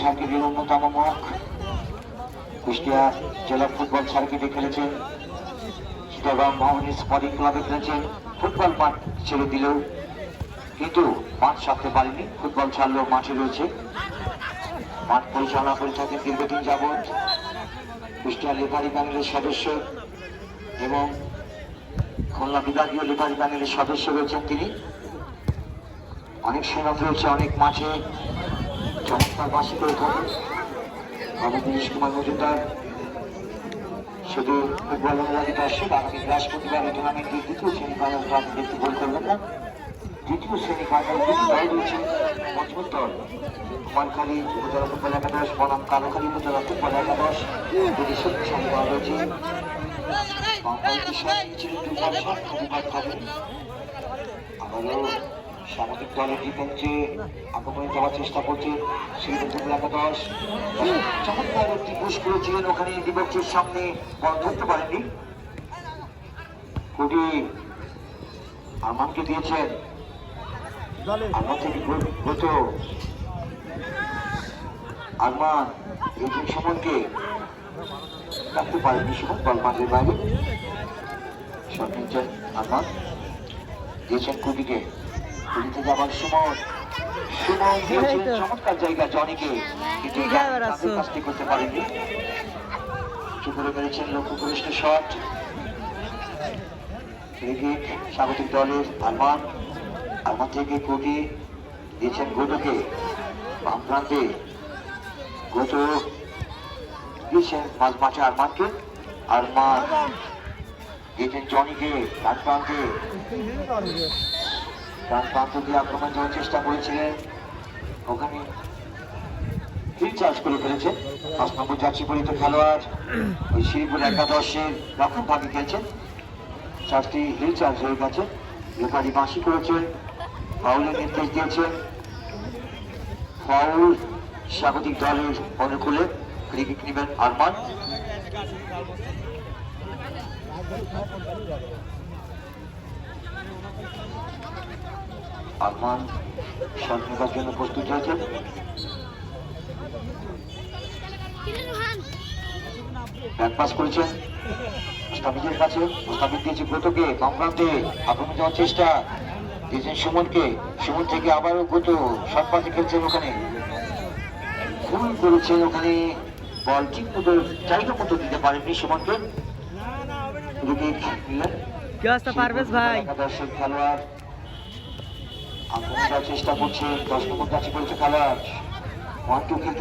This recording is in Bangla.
সার্কিটের অন্যতম মুখ, কুষ্টিয়া জেলা ফুটবল সার্কিটে খেলেছেন, চিটাগাং মোহামেডান স্পোর্টিং ক্লাবে খেলেছেন। ফুটবল মাঠ ছেড়ে দিলেও কিন্তু মাঠ ছাড়তে পারেনি, ফুটবল ছাড়লেও মাঠে রয়েছে। মাঠ পরিচালনা করে থাকেন দীর্ঘদিন যাবৎ কুষ্টিয়া লেফারি প্যানেলের সদস্য এবং খুলনা বিভাগীয় লেফারি প্যানেলের সদস্য রয়েছেন তিনি। অনেক সৈন্য রয়েছে, অনেক মাঠে চমৎকার বাসী করে থাকেন বাবু দিনেশ কুমার মজুমদার। শুধু ফুটবল অনুরাগী দর্শক, আগামী বৃহস্পতিবার এই টুর্নামেন্টের দ্বিতীয় সেমিফাইনালটা আপনি দেখতে ভুল করবেন না। দ্বিতীয় সেমিফাইনাল দুটি দল রয়েছে, মজবুত দল। কুমারখালী উপজেলা ফুটবল একাদশ বনাম কালোখালী উপজেলা ফুটবল একাদশ, দুটি শক্তিশালী দল রয়েছে। আবারও স্বাগতিক দলের ডিফেন্সে আক্রমণে যাওয়ার চেষ্টা করছে শ্রীপুর ফুটবল একাদশ। চমৎকার একটি পুশ করেছিলেন ওখানে, ডিফেন্সের সামনে বল ধরতে পারেননি। কোটি আরমানকে দিয়েছেন, আরমান থেকে গত আরমান এই সুমনকে রাখতে পারেননি, সুমন বল মাঠের বাইরে। শট নিচ্ছেন আরমান, দিয়েছেন কুটিকে, কুটিতে যাবার সুমন, সুমন দিয়েছেন চমৎকার জায়গা জনিকে, কিন্তু কাজটি করতে পারেননি। চুপড়ে মেরেছেন লক্ষ্যপরিষ্ঠ শট। স্বাগতিক দলের আরমান, আরমান থেকে কোটি দিয়েছেন গোটুকে, বাম প্রান্তে গোটু দিয়েছেন মাঝ মাঠে আরমানকে, আরমান দিয়েছেন জনিকে ডান প্রান্তে, ডান প্রান্ত দিয়ে আক্রমণ যাওয়ার চেষ্টা করেছিলেন, ওখানে চার্জ করে ফেলেছেন 5 নম্বর জার্সি পরিহিত খেলোয়াড়, ওই শ্রীপুর একাদশের রক্ষণ ভাগে খেলছেন। চার্জটি রিচার্জ হয়ে গেছে, রেফারি বাঁশি করেছেন, ফাউলের নির্দেশ দিয়েছেন। ফাউল স্বাগতিক দলের অনুকূলে, ফ্রি কিক নেবেন আরমান। আরমান শট নেবার জন্য প্রস্তুত হয়েছেন। ব্যাক পাস করেছেন মুস্তাফিজের কাছে, মুস্তাফিজ দিয়েছে গোটুকে, বাম প্রান্তে আক্রমণ যাওয়ার চেষ্টা, দিয়েছেন সুমনকে, সুমন থেকে আবারও গোটু শট পাতে খেলছেন, ওখানে ভুল করেছেন, ওখানে বল ঠিক মতো জায়গা মতো দিতে পারেননি সুমনকে। একাদশের খেলোয়াড় আক্রমণ যাওয়ার চেষ্টা করছে, 10 নম্বর কাছে করেছে খেলোয়াড় 1-2 খেলতে